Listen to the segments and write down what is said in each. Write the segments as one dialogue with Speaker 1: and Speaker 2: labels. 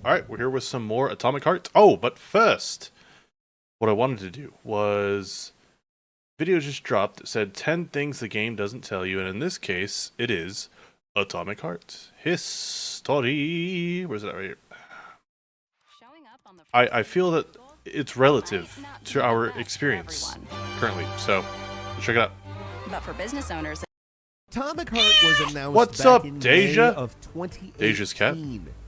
Speaker 1: Alright, we're here with some more Atomic Heart. Oh, but first, what I wanted to do was... Video just dropped that said 10 things the game doesn't tell you, and in this case, it is Atomic Heart. History... Where's that right here? I feel that it's relative to our experience currently, so let's check it out.
Speaker 2: But for business owners...
Speaker 3: Atomic Heart was announced
Speaker 1: What's
Speaker 3: back
Speaker 1: up,
Speaker 3: in
Speaker 1: Deja?
Speaker 3: May of 2018.
Speaker 1: Deja's cat.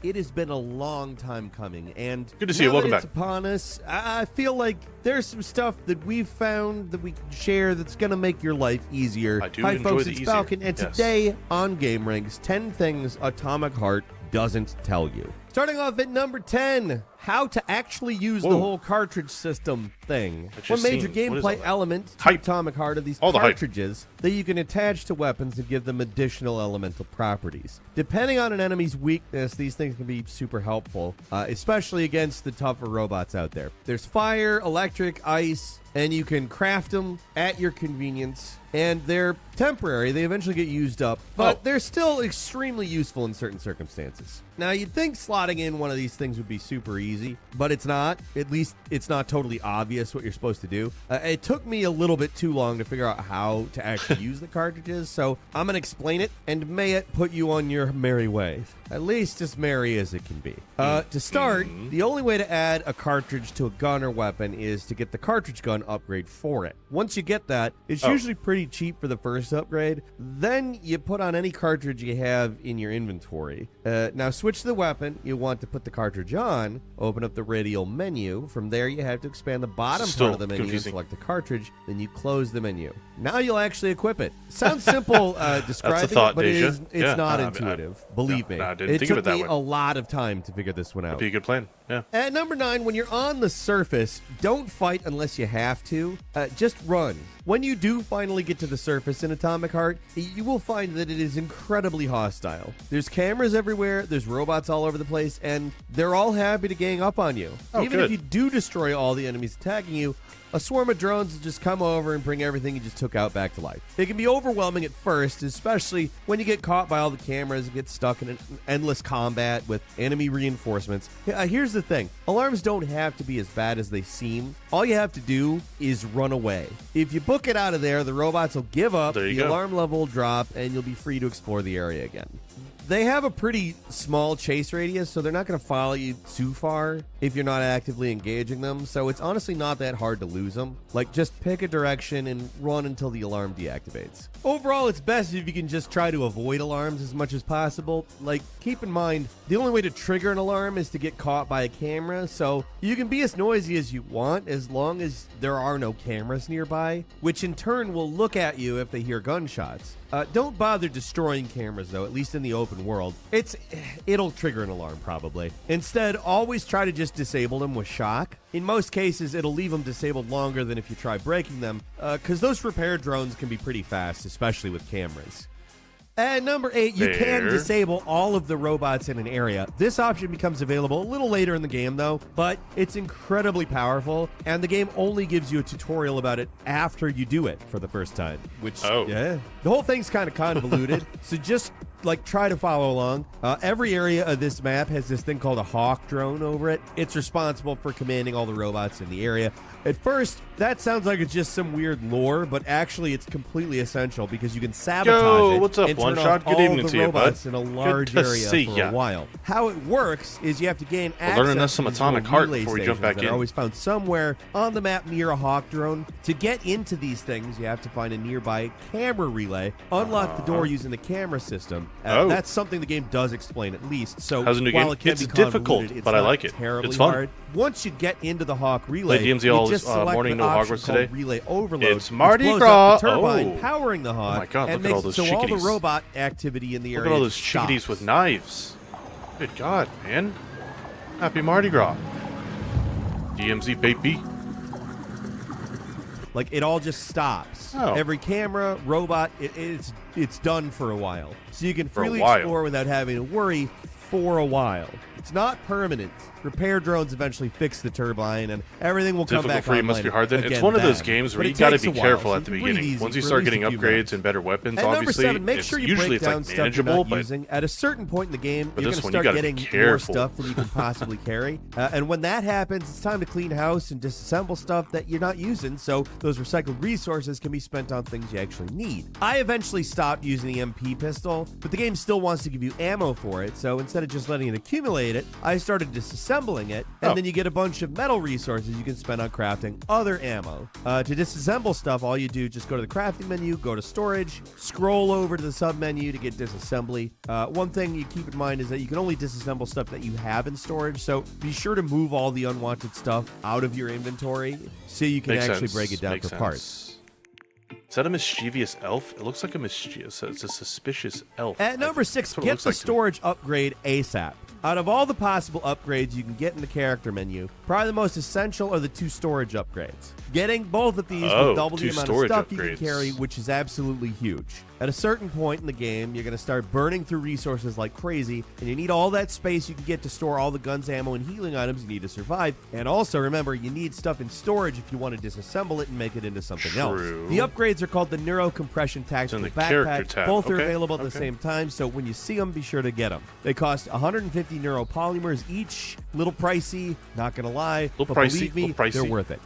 Speaker 3: It has been a long time coming, and
Speaker 1: good to see you. Welcome
Speaker 3: back.
Speaker 1: back.
Speaker 3: It's upon us. I feel like there's some stuff that we've found that we can share that's going to make your life easier.
Speaker 1: I do
Speaker 3: Hi,
Speaker 1: enjoy
Speaker 3: folks,
Speaker 1: the
Speaker 3: it's
Speaker 1: easier.
Speaker 3: Falcon, and
Speaker 1: Yes.
Speaker 3: today on Game Ranks, 10 things Atomic Heart doesn't tell you. Starting off at number 10, how to actually use the whole cartridge system thing. One major gameplay element to Atomic Heart are these cartridges that you can attach to weapons and give them additional elemental properties. Depending on an enemy's weakness, these things can be super helpful, especially against the tougher robots out there. There's fire, electric, ice, and you can craft them at your convenience. And they're temporary. They eventually get used up, but they're still extremely useful in certain circumstances. Now, you'd think slotting in one of these things would be super easy, but it's not. At least it's not totally obvious what you're supposed to do. It took me a little bit too long to figure out how to actually use the cartridges, so I'm going to explain it, and may it put you on your merry way. At least as merry as it can be. To start, the only way to add a cartridge to a gun or weapon is to get the cartridge gun upgrade for it. Once you get that, it's usually pretty cheap for the first upgrade. Then you put on any cartridge you have in your inventory. Now switch the weapon you want to put the cartridge on, open up the radial menu. From there you have to expand the bottom part of the menu and select the cartridge, then you close the menu. Now you'll actually equip it. Sounds simple describing it, but it's not intuitive. Believe me.
Speaker 1: I didn't think of it that way.
Speaker 3: It took me a lot of time to figure this one out.
Speaker 1: That'd be a good plan, yeah.
Speaker 3: At number 9, when you're on the surface, don't fight unless you have to. Just run. When you do finally get to the surface in Atomic Heart, you will find that it is incredibly hostile. There's cameras everywhere, there's robots all over the place, and they're all happy to gang up on you. Even if you do destroy all the enemies attacking you, a swarm of drones will just come over and bring everything you just took out back to life. It can be overwhelming at first, especially when you get caught by all the cameras and get stuck in an endless combat with enemy reinforcements. Here's the thing. Alarms don't have to be as bad as they seem. All you have to do is run away. If you book it out of there, the robots will give up, the alarm level will drop, and you'll be free to explore the area again. They have a pretty small chase radius, so they're not going to follow you too far if you're not actively engaging them, so it's honestly not that hard to lose them. Like, just pick a direction and run until the alarm deactivates. Overall, it's best if you can just try to avoid alarms as much as possible. Like, keep in mind, the only way to trigger an alarm is to get caught by a camera, so you can be as noisy as you want as long as there are no cameras nearby, which in turn will look at you if they hear gunshots. Don't bother destroying cameras, though, at least in the open world. It'll trigger an alarm, probably. Instead, always try to just disable them with shock. In most cases, it'll leave them disabled longer than if you try breaking them, because those repair drones can be pretty fast, especially with cameras. At number 8, you can disable all of the robots in an area. This option becomes available a little later in the game, though, but it's incredibly powerful, and the game only gives you a tutorial about it after you do it for the first time, which, the whole thing's kind of convoluted, so just try to follow along. Every area of this map has this thing called a hawk drone over it. It's responsible for commanding all the robots in the area. At first, that sounds like it's just some weird lore, but actually it's completely essential because you can sabotage it
Speaker 1: what's up,
Speaker 3: and turn
Speaker 1: One-Shot?
Speaker 3: off
Speaker 1: Good
Speaker 3: all
Speaker 1: evening
Speaker 3: the
Speaker 1: to you,
Speaker 3: robots
Speaker 1: bud.
Speaker 3: in a large
Speaker 1: Good to
Speaker 3: area
Speaker 1: see
Speaker 3: for
Speaker 1: ya.
Speaker 3: a while. How it works is you have to gain access
Speaker 1: learning us some
Speaker 3: to these
Speaker 1: Atomic
Speaker 3: little
Speaker 1: Heart
Speaker 3: relay
Speaker 1: before we jump
Speaker 3: stations
Speaker 1: back
Speaker 3: that
Speaker 1: in.
Speaker 3: are always found somewhere on the map near a hawk drone. To get into these things, you have to find a nearby camera relay, unlock the door using the camera system. That's something the game does explain at least. So
Speaker 1: how's a new
Speaker 3: while
Speaker 1: game?
Speaker 3: it can
Speaker 1: It's
Speaker 3: be
Speaker 1: difficult,
Speaker 3: convoluted,
Speaker 1: but I
Speaker 3: not
Speaker 1: like it.
Speaker 3: terribly
Speaker 1: It's fun.
Speaker 3: hard. Once you get into the hawk relay,
Speaker 1: Play DMZ
Speaker 3: you
Speaker 1: all
Speaker 3: just select
Speaker 1: morning,
Speaker 3: the
Speaker 1: no
Speaker 3: option
Speaker 1: Hogwarts
Speaker 3: called
Speaker 1: today.
Speaker 3: Relay Overload.
Speaker 1: It's Mardi
Speaker 3: which blows
Speaker 1: Gras.
Speaker 3: up the turbine powering the hawk,
Speaker 1: Oh my God,
Speaker 3: and
Speaker 1: look at all
Speaker 3: makes
Speaker 1: those
Speaker 3: it so all the
Speaker 1: chickadees.
Speaker 3: robot activity in the area
Speaker 1: Look at all those
Speaker 3: stops.
Speaker 1: chickadees with knives. Good God, man. Happy Mardi Gras. DMZ, baby.
Speaker 3: Like, it all just stops. Every camera, robot, it's done for a while. So you can freely explore without having to worry for a while. It's not permanent. Repair drones eventually fix the turbine, and everything will come
Speaker 1: Difficult
Speaker 3: back
Speaker 1: for you
Speaker 3: online
Speaker 1: must be hard then. It's
Speaker 3: again
Speaker 1: one of those
Speaker 3: then.
Speaker 1: games where
Speaker 3: But
Speaker 1: you
Speaker 3: it
Speaker 1: got to
Speaker 3: takes
Speaker 1: be
Speaker 3: a while,
Speaker 1: careful
Speaker 3: so
Speaker 1: at the
Speaker 3: you breathe
Speaker 1: beginning.
Speaker 3: easy
Speaker 1: Once you
Speaker 3: for at
Speaker 1: start
Speaker 3: least a
Speaker 1: getting
Speaker 3: few
Speaker 1: upgrades
Speaker 3: minutes.
Speaker 1: and better weapons,
Speaker 3: At number
Speaker 1: obviously,
Speaker 3: 7, make
Speaker 1: it's
Speaker 3: sure you
Speaker 1: usually
Speaker 3: break
Speaker 1: it's like
Speaker 3: down stuff you're
Speaker 1: manageable,
Speaker 3: not
Speaker 1: but
Speaker 3: using. At a certain point in the game,
Speaker 1: But
Speaker 3: you're
Speaker 1: this
Speaker 3: going to
Speaker 1: one, you
Speaker 3: start
Speaker 1: gotta be
Speaker 3: getting more
Speaker 1: careful.
Speaker 3: stuff than you can possibly carry. And when that happens, it's time to clean house and disassemble stuff that you're not using, so those recycled resources can be spent on things you actually need. I eventually stopped using the MP pistol, but the game still wants to give you ammo for it, so instead of just letting it accumulate it, I started disassembling it, and then you get a bunch of metal resources you can spend on crafting other ammo. To disassemble stuff, all you do, just go to the crafting menu, go to storage, scroll over to the sub menu to get disassembly. One thing you keep in mind is that you can only disassemble stuff that you have in storage, so be sure to move all the unwanted stuff out of your inventory so you can
Speaker 1: makes
Speaker 3: actually
Speaker 1: sense.
Speaker 3: break it down
Speaker 1: Makes
Speaker 3: for parts.
Speaker 1: sense. Is that a mischievous elf? It looks like a mischievous. It's a suspicious elf.
Speaker 3: At number 6,
Speaker 1: That's what it
Speaker 3: get
Speaker 1: looks
Speaker 3: the
Speaker 1: like to me.
Speaker 3: storage upgrade ASAP. Out of all the possible upgrades you can get in the character menu, probably the most essential are the 2 storage upgrades. Getting both of these will double the
Speaker 1: 2
Speaker 3: amount of
Speaker 1: storage
Speaker 3: stuff you
Speaker 1: upgrades.
Speaker 3: can carry, which is absolutely huge. At a certain point in the game, you're going to start burning through resources like crazy, and you need all that space you can get to store all the guns, ammo, and healing items you need to survive. And also, remember, you need stuff in storage if you want to disassemble it and make it into something else.
Speaker 1: True.
Speaker 3: The upgrades are called the Neurocompression Tactical
Speaker 1: the character
Speaker 3: Backpack.
Speaker 1: tab.
Speaker 3: Both are
Speaker 1: Okay,
Speaker 3: available at the
Speaker 1: okay.
Speaker 3: same time, so when you see them, be sure to get them. They cost 150 neuropolymers each. Little pricey, not gonna lie,
Speaker 1: Little
Speaker 3: but
Speaker 1: pricey,
Speaker 3: believe me,
Speaker 1: little pricey.
Speaker 3: they're worth it.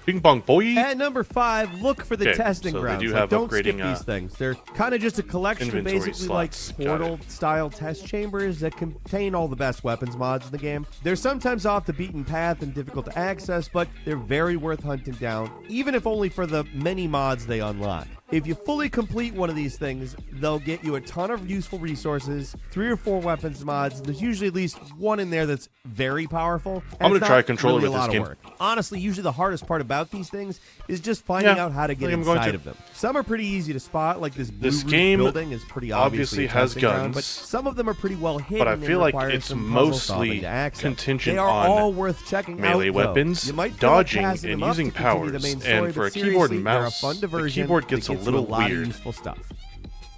Speaker 1: Bing bong boy.
Speaker 3: At number 5, look for the
Speaker 1: Okay,
Speaker 3: testing
Speaker 1: so they
Speaker 3: grounds.
Speaker 1: do
Speaker 3: Like,
Speaker 1: have
Speaker 3: don't skip
Speaker 1: upgrading,
Speaker 3: these things. They're kind of just a collection,
Speaker 1: inventory
Speaker 3: basically like
Speaker 1: slots. Got it.
Speaker 3: portal-style test chambers that contain all the best weapons mods in the game. They're sometimes off the beaten path and difficult to access, but they're very worth hunting down, even if only for the many mods they unlock. If you fully complete one of these things, they'll get you a ton of useful resources, 3 or 4 weapons mods. There's usually at least one in there that's very powerful. and
Speaker 1: I'm gonna
Speaker 3: it's
Speaker 1: try
Speaker 3: not
Speaker 1: a controller
Speaker 3: really
Speaker 1: with
Speaker 3: a
Speaker 1: this
Speaker 3: lot
Speaker 1: game.
Speaker 3: of work. Honestly, usually the hardest part about these things is just finding
Speaker 1: Yeah,
Speaker 3: out how to get
Speaker 1: I think I'm going
Speaker 3: inside
Speaker 1: to.
Speaker 3: of them. Some are pretty easy to spot, like this blue
Speaker 1: This
Speaker 3: roof
Speaker 1: game
Speaker 3: building is pretty
Speaker 1: obviously
Speaker 3: a
Speaker 1: has
Speaker 3: testing ground,
Speaker 1: guns,
Speaker 3: but some of them are pretty well hidden.
Speaker 1: but I
Speaker 3: and
Speaker 1: feel like
Speaker 3: require
Speaker 1: it's
Speaker 3: some puzzle solving
Speaker 1: mostly
Speaker 3: to access.
Speaker 1: contingent
Speaker 3: They are
Speaker 1: on
Speaker 3: all worth checking
Speaker 1: melee
Speaker 3: out, though.
Speaker 1: weapons,
Speaker 3: You might feel like
Speaker 1: dodging,
Speaker 3: passing
Speaker 1: and
Speaker 3: them up
Speaker 1: using
Speaker 3: to continue the
Speaker 1: powers.
Speaker 3: main story,
Speaker 1: And for
Speaker 3: but
Speaker 1: a keyboard and
Speaker 3: seriously, they're a
Speaker 1: mouse,
Speaker 3: fun
Speaker 1: the
Speaker 3: diversion
Speaker 1: keyboard
Speaker 3: that
Speaker 1: gets a
Speaker 3: you
Speaker 1: little
Speaker 3: lot of
Speaker 1: weird
Speaker 3: useful stuff.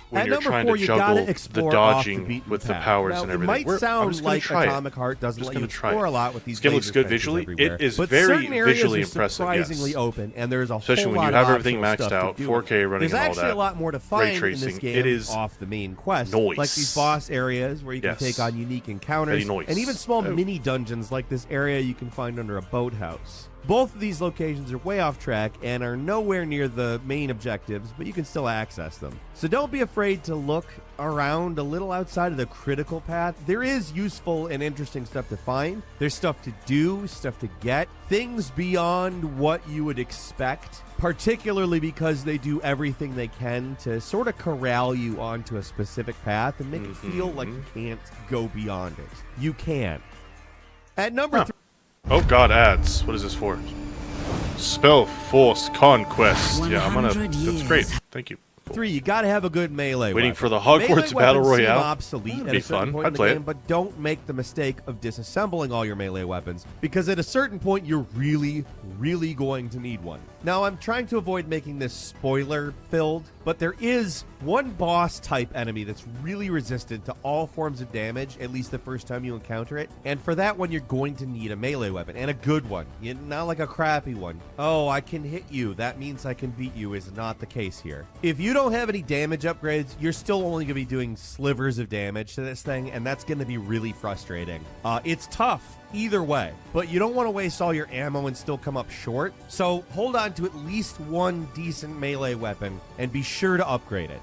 Speaker 1: when
Speaker 3: At
Speaker 1: you're
Speaker 3: number
Speaker 1: trying
Speaker 3: 4,
Speaker 1: to
Speaker 3: you
Speaker 1: juggle
Speaker 3: gotta
Speaker 1: the
Speaker 3: explore
Speaker 1: dodging
Speaker 3: off the beaten
Speaker 1: with the
Speaker 3: path.
Speaker 1: powers
Speaker 3: now,
Speaker 1: and
Speaker 3: it
Speaker 1: everything.
Speaker 3: might
Speaker 1: I'm
Speaker 3: sound
Speaker 1: just gonna
Speaker 3: like
Speaker 1: try it.
Speaker 3: Atomic Heart doesn't
Speaker 1: Just
Speaker 3: let you
Speaker 1: gonna try
Speaker 3: explore
Speaker 1: it.
Speaker 3: a lot with these
Speaker 1: This game looks
Speaker 3: laser
Speaker 1: good
Speaker 3: fences
Speaker 1: visually.
Speaker 3: everywhere.
Speaker 1: It is
Speaker 3: but
Speaker 1: very
Speaker 3: certain areas
Speaker 1: visually
Speaker 3: are
Speaker 1: impressive,
Speaker 3: surprisingly
Speaker 1: yes.
Speaker 3: open, and there's a
Speaker 1: Especially
Speaker 3: whole
Speaker 1: when you
Speaker 3: lot
Speaker 1: have
Speaker 3: of
Speaker 1: everything
Speaker 3: optional
Speaker 1: maxed
Speaker 3: stuff
Speaker 1: out,
Speaker 3: to do.
Speaker 1: 4K running
Speaker 3: There's
Speaker 1: and all
Speaker 3: actually
Speaker 1: that.
Speaker 3: a lot more to
Speaker 1: Ray
Speaker 3: find in
Speaker 1: tracing.
Speaker 3: this game
Speaker 1: It is
Speaker 3: off the main quest,
Speaker 1: noise.
Speaker 3: like these boss areas where you can
Speaker 1: Yes.
Speaker 3: take on unique encounters,
Speaker 1: Very noise.
Speaker 3: and even small
Speaker 1: Oh.
Speaker 3: mini dungeons like this area you can find under a boathouse. Both of these locations are way off track and are nowhere near the main objectives, but you can still access them. So don't be afraid to look around a little outside of the critical path. There is useful and interesting stuff to find. There's stuff to do, stuff to get, things beyond what you would expect, particularly because they do everything they can to sort of corral you onto a specific path and make it feel like you can't go beyond it. You can. At number 3,
Speaker 1: Oh god, ads. What is this for? Spell Force Conquest. Yeah, I'm gonna.
Speaker 2: 100
Speaker 1: That's great.
Speaker 2: years.
Speaker 1: Thank you.
Speaker 3: 3, you gotta have a good melee
Speaker 1: Waiting
Speaker 3: weapon.
Speaker 1: for the Hogwarts
Speaker 3: Melee
Speaker 1: Battle
Speaker 3: weapons seem
Speaker 1: Royale.
Speaker 3: obsolete
Speaker 1: That'd
Speaker 3: at
Speaker 1: be
Speaker 3: a certain
Speaker 1: fun.
Speaker 3: point
Speaker 1: I'd
Speaker 3: in the
Speaker 1: play
Speaker 3: game,
Speaker 1: it.
Speaker 3: but don't make the mistake of disassembling all your melee weapons, because at a certain point you're really, really going to need one. Now, I'm trying to avoid making this spoiler-filled, but there is one boss-type enemy that's really resistant to all forms of damage, at least the first time you encounter it, and for that one you're going to need a melee weapon, and a good one, not like a crappy one. Oh, I can hit you, that means I can beat you is not the case here. If you don't have any damage upgrades, you're still only going to be doing slivers of damage to this thing, and that's going to be really frustrating. It's tough either way, but you don't want to waste all your ammo and still come up short, so hold on to at least one decent melee weapon and be sure to upgrade it.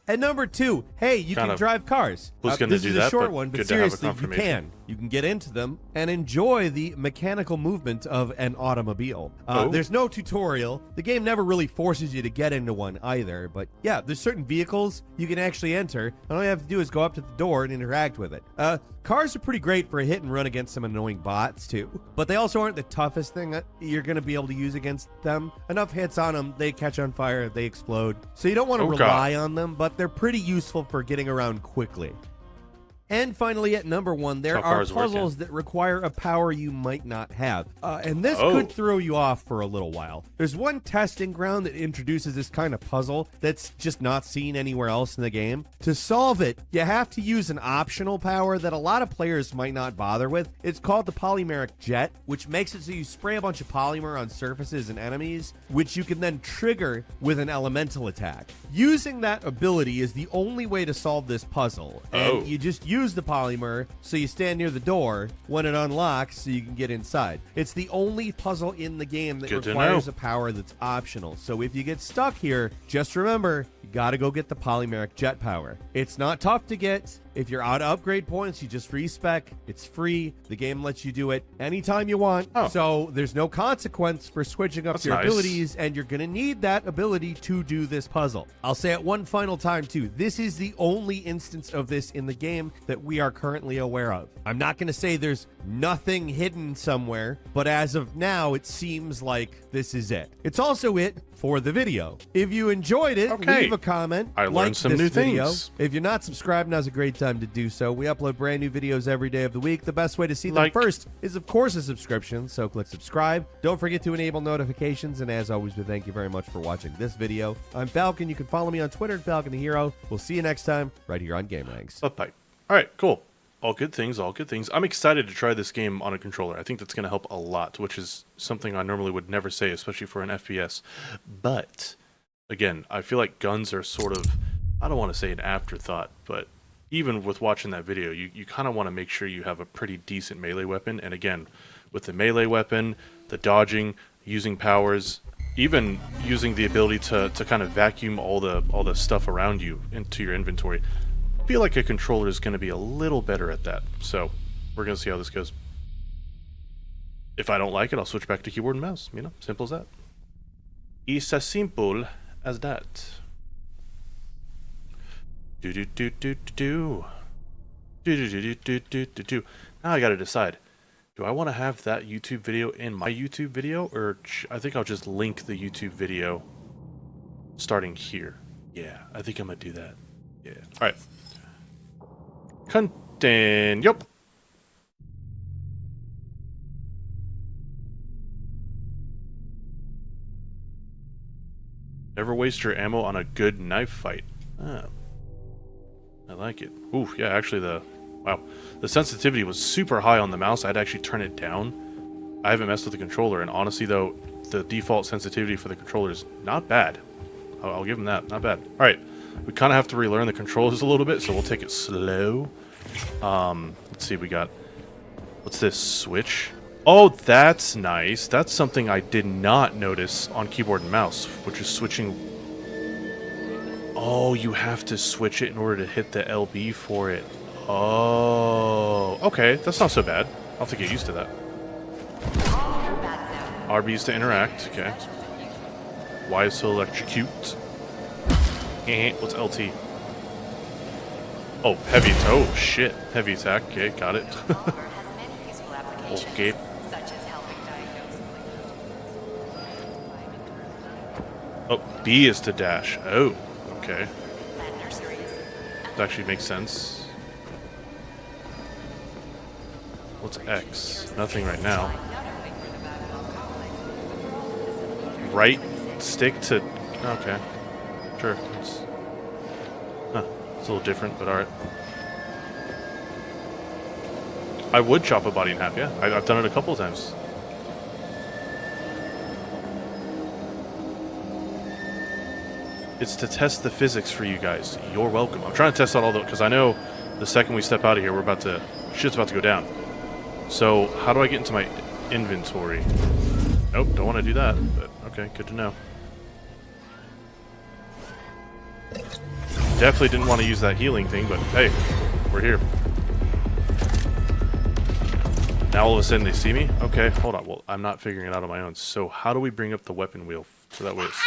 Speaker 3: At number 2, hey, you
Speaker 1: Kind
Speaker 3: can
Speaker 1: of
Speaker 3: drive cars.
Speaker 1: was gonna
Speaker 3: This
Speaker 1: do
Speaker 3: is a
Speaker 1: that,
Speaker 3: short
Speaker 1: but
Speaker 3: one, but
Speaker 1: good to have a
Speaker 3: seriously, you
Speaker 1: confirmation.
Speaker 3: can. You can get into them and enjoy the mechanical movement of an automobile. There's no tutorial. The game never really forces you to get into one either, but yeah, there's certain vehicles you can actually enter, and all you have to do is go up to the door and interact with it. Cars are pretty great for a hit and run against some annoying bots too, but they also aren't the toughest thing that you're going to be able to use against them. Enough hits on them, they catch on fire, they explode. So you don't want to
Speaker 1: Oh, God.
Speaker 3: rely on them, but they're pretty useful for getting around quickly. And finally, at number 1, there
Speaker 1: How
Speaker 3: are
Speaker 1: powers work, yeah.
Speaker 3: puzzles that require a power you might not have. And this
Speaker 1: Oh.
Speaker 3: could throw you off for a little while. There's one testing ground that introduces this kind of puzzle that's just not seen anywhere else in the game. To solve it, you have to use an optional power that a lot of players might not bother with. It's called the polymeric jet, which makes it so you spray a bunch of polymer on surfaces and enemies, which you can then trigger with an elemental attack. Using that ability is the only way to solve this puzzle. And you just use the polymer so you stand near the door when it unlocks so you can get inside. It's the only puzzle in the game that requires a power that's optional. So if you get stuck here, just remember, you gotta go get the polymeric jet power. It's not tough to get. If you're out of upgrade points, you just respec. It's free. The game lets you do it anytime you want. So there's no consequence for switching up your abilities, and you're going to need that ability to do this puzzle. I'll say it one final time, too. This is the only instance of this in the game that we are currently aware of. I'm not going to say there's nothing hidden somewhere, but as of now, it seems like this is it. It's also it for the video. If you enjoyed it, leave a comment.
Speaker 1: I learned some new things.
Speaker 3: If you're not subscribed, now's a great time to do so. We upload brand new videos every day of the week. The best way to see them first is, of course, a subscription, so click subscribe. Don't forget to enable notifications, and as always, we thank you very much for watching this video. I'm Falcon. You can follow me on Twitter at Falcon the Hero. We'll see you next time right here on Game Ranks.
Speaker 1: Bye-bye. All right, cool. All good things, all good things. I'm excited to try this game on a controller. I think that's going to help a lot, which is something I normally would never say, especially for an FPS. But, again, I feel like guns are sort of, I don't want to say an afterthought, but even with watching that video, you kind of want to make sure you have a pretty decent melee weapon. And again, with the melee weapon, the dodging, using powers, even using the ability to kind of vacuum all the stuff around you into your inventory, I feel like a controller is going to be a little better at that. So we're going to see how this goes. If I don't like it, I'll switch back to keyboard and mouse. You know, simple as that. It's as simple as that. Do do do do do do do do do do do do. Now I got to decide. Do I want to have that YouTube video in my YouTube video, or I think I'll just link the YouTube video starting here. Yeah, I think I'm gonna do that. Yeah. All right. Continue. Never waste your ammo on a good knife fight. Oh. I like it. Ooh, yeah, actually the sensitivity was super high on the mouse. I'd actually turn it down. I haven't messed with the controller, and honestly though, the default sensitivity for the controller is not bad. I'll give them that. Not bad. Alright, we kind of have to relearn the controls a little bit, so we'll take it slow. Let's see, we got... What's this? Switch? Oh, that's nice. That's something I did not notice on keyboard and mouse, which is switching... Oh, you have to switch it in order to hit the LB for it. Oh, okay. That's not so bad. I'll have to get used to that. RB's to interact. Okay. Y is to electrocute. What's LT? Oh, heavy. Oh, shit. Heavy attack. Okay, got it. Okay. Oh, B is to dash. Oh, okay. That actually makes sense. What's X? Nothing right now. Right stick to... Okay. Sure. It's a little different, but alright. I would chop a body in half, yeah. I've done it a couple of times. It's to test the physics for you guys. You're welcome. I'm trying to test out all the... Because I know the second we step out of here, we're about to... Shit's about to go down. So, how do I get into my inventory? Nope, don't want to do that, but okay, good to know. Definitely didn't want to use that healing thing, but hey, we're here. Now all of a sudden they see me? Okay, hold on. Well, I'm not figuring it out on my own. So how do we bring up the weapon wheel so that way it's...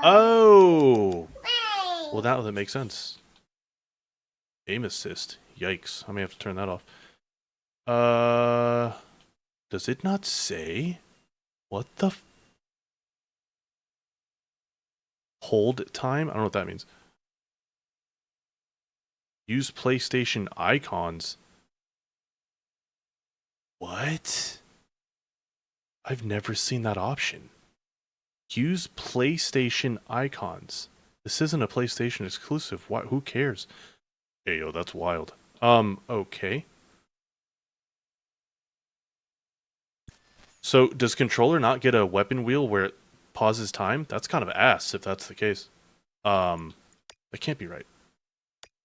Speaker 1: Oh! Well, now that makes sense. Aim assist. Yikes. I may have to turn that off. Does it not say? What the hold time? I don't know what that means. Use PlayStation icons. What? I've never seen that option. Use PlayStation icons. This isn't a PlayStation exclusive. Why? Who cares? Hey, yo, that's wild. Okay. So, does controller not get a weapon wheel where it pauses time? That's kind of ass if that's the case. That can't be right.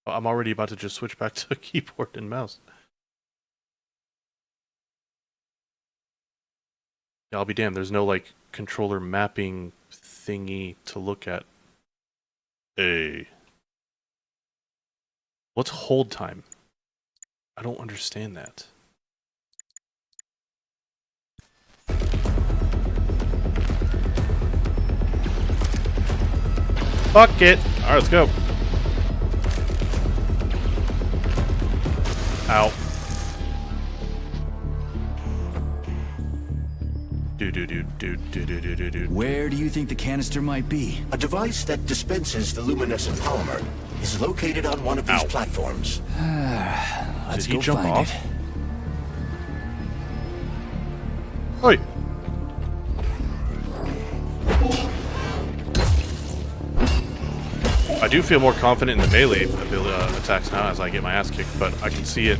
Speaker 1: I'm already about to just switch back to keyboard and mouse. Yeah, I'll be damned. There's no, like, controller mapping thingy to look at. Hey. What's hold time? I don't understand that. Fuck it! Alright, let's go. Ow.
Speaker 2: Where do you think the canister might be?
Speaker 4: A device that dispenses the luminescent polymer is located on one of these platforms.
Speaker 2: Let's
Speaker 1: Did he
Speaker 2: go
Speaker 1: jump
Speaker 2: find
Speaker 1: off?
Speaker 2: it.
Speaker 1: Oi! I do feel more confident in the melee attacks now as I get my ass kicked, but I can see it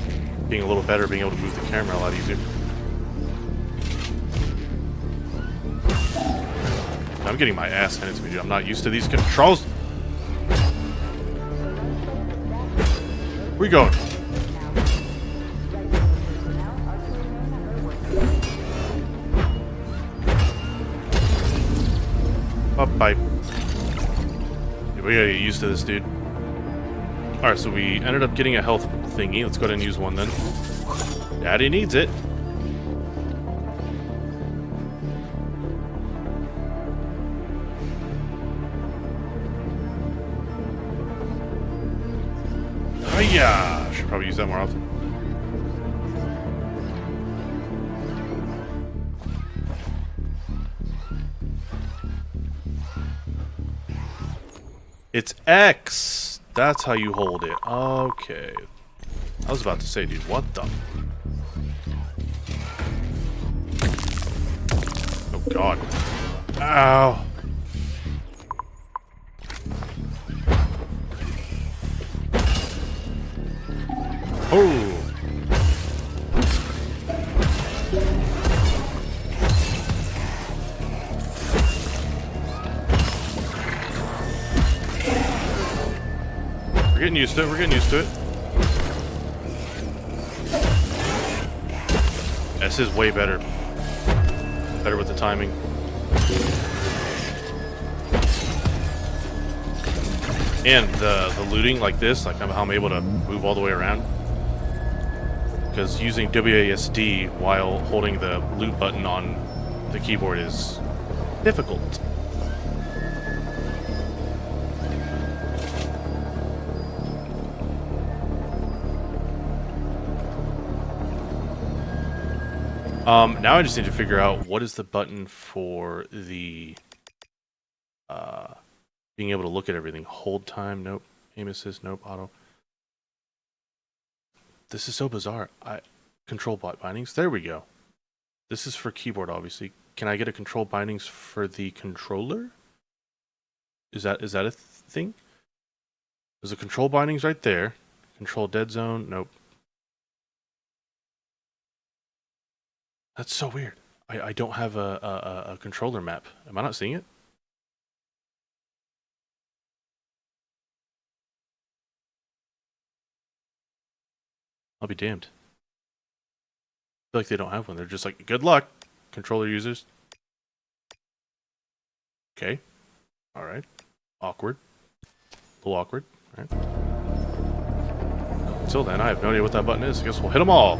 Speaker 1: being a little better, being able to move the camera a lot easier. I'm getting my ass handed to me, dude. I'm not used to these controls. Where we going? Bye. We gotta get used to this, dude. Alright, so we ended up getting a health thingy. Let's go ahead and use one then. Daddy needs it. Hiya! Should probably use that more often. It's X! That's how you hold it. Okay. I was about to say, dude, what the... Oh, God. Ow! Oh! We're getting used to it, we're getting used to it. This is way better. Better with the timing. And the looting like this, like how I'm able to move all the way around. Because using WASD while holding the loot button on the keyboard is difficult. Now I just need to figure out what is the button for the being able to look at everything. Hold time, nope. Aim assist, nope. Auto. This is so bizarre. Control bindings. There we go. This is for keyboard, obviously. Can I get a control bindings for the controller? Is that a thing? There's a control bindings right there. Control dead zone. Nope. That's so weird. I don't have a controller map. Am I not seeing it? I'll be damned. I feel like they don't have one. They're just like, good luck, controller users. Okay. Alright. Awkward. A little awkward. Alright. Until then, I have no idea what that button is. I guess we'll hit them all.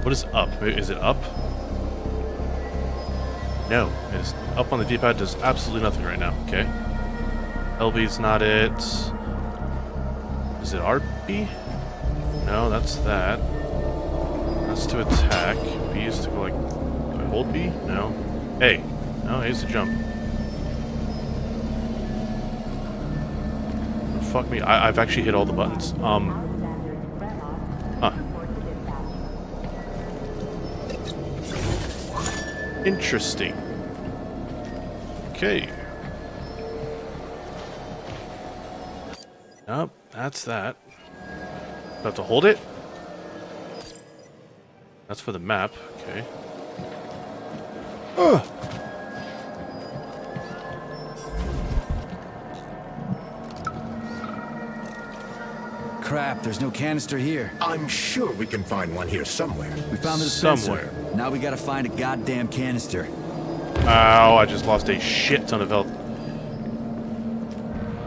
Speaker 1: What is up? Is it up? No. It's up on the D-pad does absolutely nothing right now. Okay. LB's not it. Is it RB? No, that's that. That's to attack. B is to go like... Do I hold B? No. A. No, A is to jump. fuck me. I've actually hit all the buttons. Huh. Interesting. Okay. Nope, that's that. Do I have to hold it? That's for the map. Okay. Ugh.
Speaker 2: Crap, there's no canister here.
Speaker 4: I'm sure we can find one here somewhere.
Speaker 2: We found the dispenser.
Speaker 1: Somewhere.
Speaker 2: Now we gotta find a goddamn canister.
Speaker 1: Ow, I just lost a shit ton of health.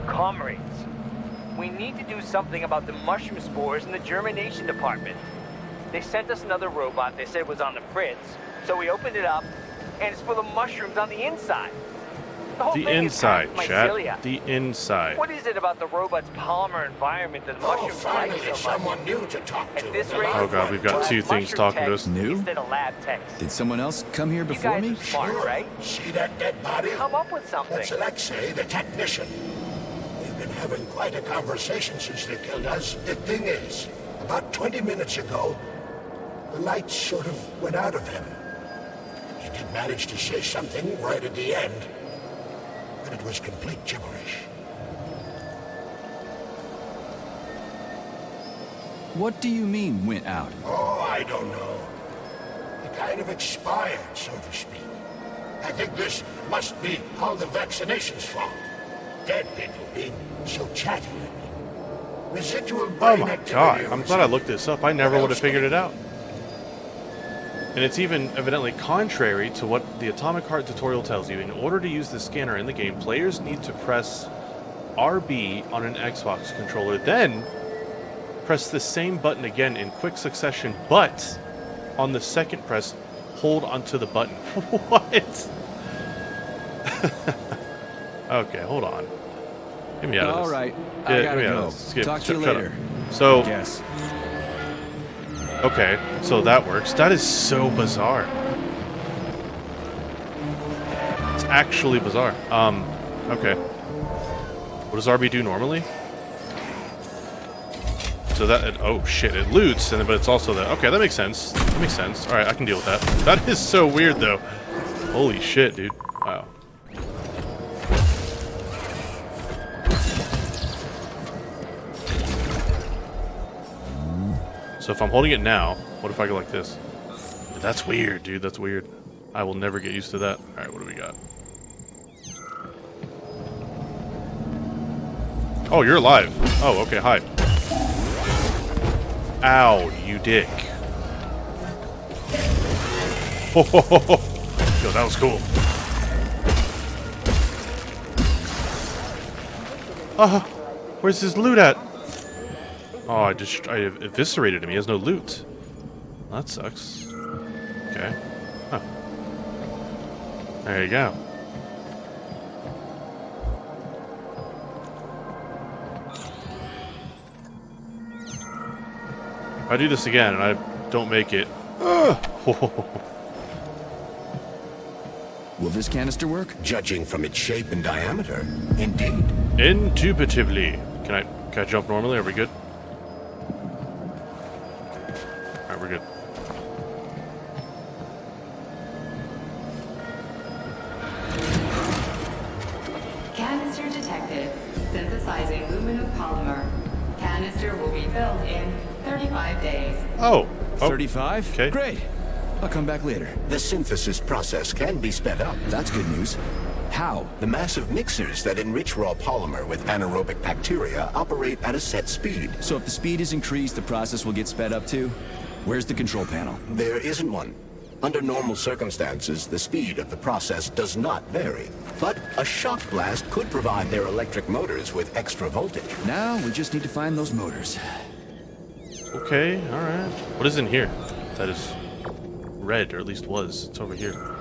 Speaker 5: Comrades, we need to do something about the mushroom spores in the germination department. They sent us another robot they said was on the fritz, so we opened it up, and it's full of mushrooms on the inside. The whole
Speaker 1: The
Speaker 5: thing
Speaker 1: inside,
Speaker 5: is
Speaker 1: chat.
Speaker 5: mycelia.
Speaker 1: The inside.
Speaker 5: What is it about the robot's polymer environment that
Speaker 4: Oh,
Speaker 5: mushrooms like
Speaker 4: finally
Speaker 5: so much?
Speaker 4: someone new to talk to.
Speaker 5: At this
Speaker 4: in the
Speaker 5: rate,
Speaker 1: Oh god, we've got two things
Speaker 5: mushroom
Speaker 1: talking to
Speaker 5: techs
Speaker 1: us.
Speaker 2: New?
Speaker 5: instead of lab techs.
Speaker 2: Did someone else come here
Speaker 5: You
Speaker 2: before
Speaker 5: guys
Speaker 2: me?
Speaker 5: are smart,
Speaker 4: Sure.
Speaker 5: right?
Speaker 4: See that dead body?
Speaker 5: Come up with something.
Speaker 4: That's Alexei, the technician. We've been having quite a conversation since they killed us. The thing is, about 20 minutes ago, the light sort of went out of him. He did manage to say something right at the end, but it was complete gibberish.
Speaker 2: What do you mean, went out?
Speaker 4: Oh, I don't know. He kind of expired, so to speak. I think this must be all the vaccination's fault. Dead people being so chatty. Residual
Speaker 1: Oh
Speaker 4: brain
Speaker 1: my
Speaker 4: activity
Speaker 1: god,
Speaker 4: or
Speaker 1: I'm glad I
Speaker 4: something.
Speaker 1: looked this up. I never
Speaker 4: What
Speaker 1: would have
Speaker 4: else
Speaker 1: figured
Speaker 4: can
Speaker 1: it out. And it's even evidently contrary to what the Atomic Heart tutorial tells you. In order to use the scanner in the game, players need to press RB on an Xbox controller, then press the same button again in quick succession, but on the second press, hold onto the button. What? Okay, hold on. Get me out of this.
Speaker 2: All right,
Speaker 1: Yeah,
Speaker 2: I
Speaker 1: get
Speaker 2: gotta
Speaker 1: me out of
Speaker 2: go.
Speaker 1: this. Skip,
Speaker 2: Talk to you
Speaker 1: shut up.
Speaker 2: later.
Speaker 1: So,
Speaker 2: Yes.
Speaker 1: okay, so that works. That is so bizarre. It's actually bizarre. Okay. What does RB do normally? So that, oh shit, it loots, but it's also that. Okay, that makes sense. That makes sense. Alright, I can deal with that. That is so weird, though. Holy shit, dude. Wow. So if I'm holding it now, what if I go like this? That's weird, dude. That's weird. I will never get used to that. Alright, what do we got? Oh, you're alive. Oh, okay, hi. Ow, you dick. Ho, ho, ho, ho. Yo, that was cool. Where's his loot at? Oh, I eviscerated him. He has no loot. That sucks. Okay. Huh. There you go. If I do this again and I don't make it...
Speaker 2: Will this canister work?
Speaker 4: Judging from its shape and diameter, indeed.
Speaker 1: Indubitably. Can I jump normally? Are we good? Alright, we're good.
Speaker 6: Canister detected. Synthesizing luminopolymer. Canister will be filled in 35 days.
Speaker 1: Oh.
Speaker 2: 35?
Speaker 1: okay.
Speaker 2: Great. I'll come back later.
Speaker 4: The synthesis process can be sped up.
Speaker 2: That's good news. How?
Speaker 4: The massive mixers that enrich raw polymer with anaerobic bacteria operate at a set speed.
Speaker 2: So if the speed is increased, the process will get sped up too? Where's the control panel?
Speaker 4: There isn't one. Under normal circumstances, the speed of the process does not vary. But a shock blast could provide their electric motors with extra voltage.
Speaker 2: Now we just need to find those motors.
Speaker 1: Okay, alright. What is in here? That is red, or at least was. It's over here.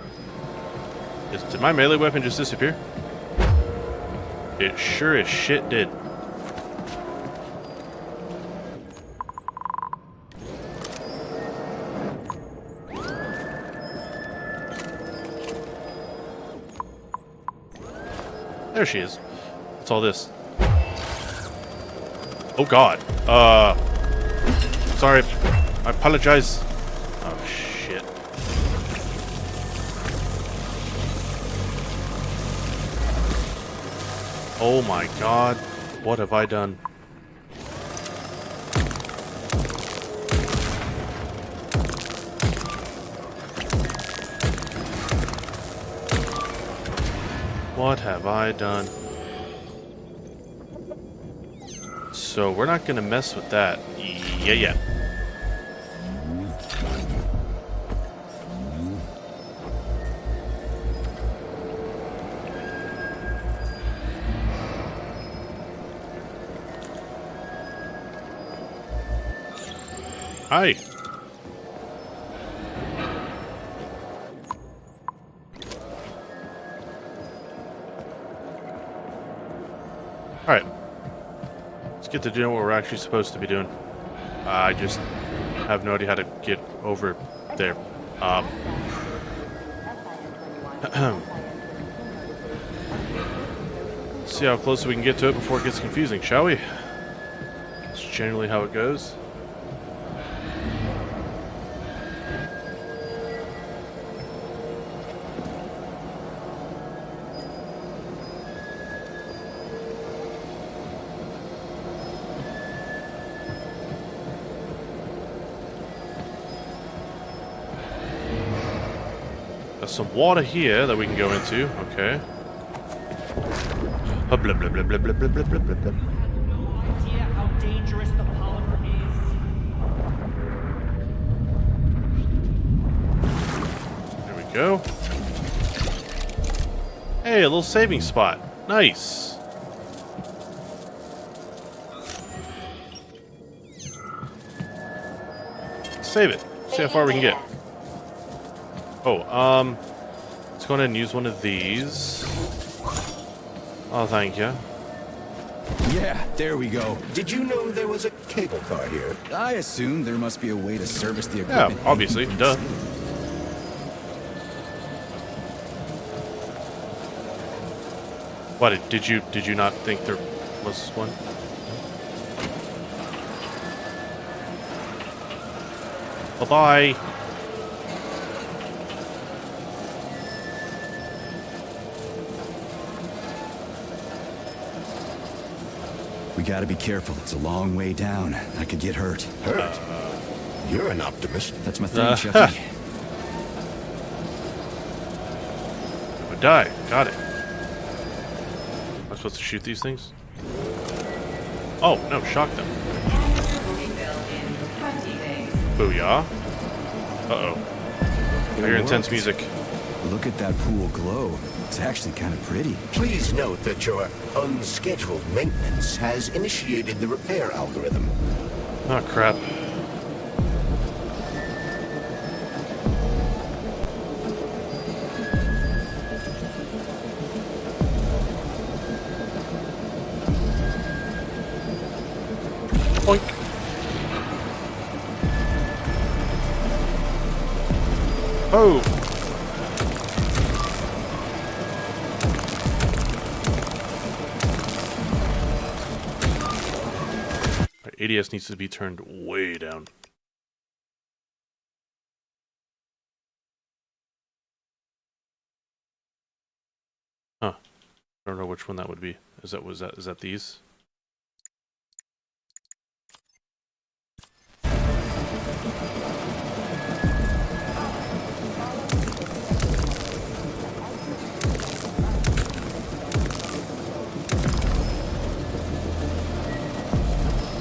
Speaker 1: Did my melee weapon just disappear? It sure as shit did. There she is. What's all this? Oh god. Sorry. I apologize. Oh shit. Oh my god. What have I done? What have I done? So we're not gonna mess with that. Yeah. Hi. Alright. Let's get to doing what we're actually supposed to be doing. I just have no idea how to get over there. See how close we can get to it before it gets confusing, shall we? That's generally how it goes. There's some water here that we can go into. Okay. Blah, blah, blah, blah, blah, blah, blah, blah, blah, blah.
Speaker 7: No idea how dangerous the polymer is.
Speaker 1: There we go. Hey, a little saving spot. Nice. Save it. See how far we can get. Oh, let's go ahead and use one of these. Oh, thank you.
Speaker 2: Yeah, there we go.
Speaker 4: Did you know there was a cable car here?
Speaker 2: I assume there must be a way to service the
Speaker 1: Yeah,
Speaker 2: equipment.
Speaker 1: obviously. Duh. What, did you not think there was one? Bye-bye.
Speaker 2: We gotta be careful. It's a long way down. I could get hurt.
Speaker 4: Hurt? You're an optimist.
Speaker 2: That's my thing, Chucky.
Speaker 1: Would die. Got it. Am I supposed to shoot these things? Oh, no, shock them.
Speaker 6: Canister will be filled in 20 days.
Speaker 1: Booyah. Uh-oh. I hear intense music.
Speaker 2: Look at that pool glow. It's actually kind of pretty.
Speaker 4: Please note that your unscheduled maintenance has initiated the repair algorithm.
Speaker 1: Oh, crap. Boink. Oh! ADS needs to be turned way down. Huh. I don't know which one that would be. Is that these?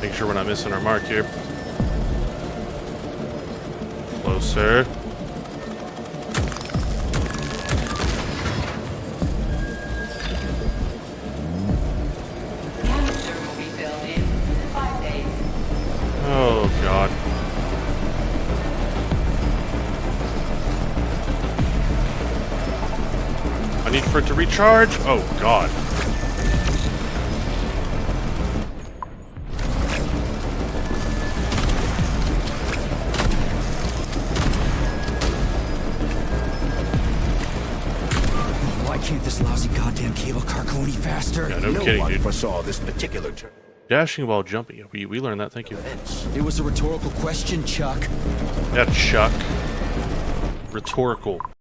Speaker 1: Make sure we're not missing our mark here. Closer.
Speaker 6: Canister will be filled in 5 days.
Speaker 1: Oh, God. I need for it to recharge. Oh, God.
Speaker 2: Why can't this lousy goddamn cable car go any faster?
Speaker 1: Yeah, no
Speaker 4: No
Speaker 1: kidding,
Speaker 4: one
Speaker 1: dude.
Speaker 4: foresaw this particular turn.
Speaker 1: Dashing while jumping. We learned that. Thank you.
Speaker 2: It was a rhetorical question, Chuck.
Speaker 1: Yeah, Chuck. Rhetorical.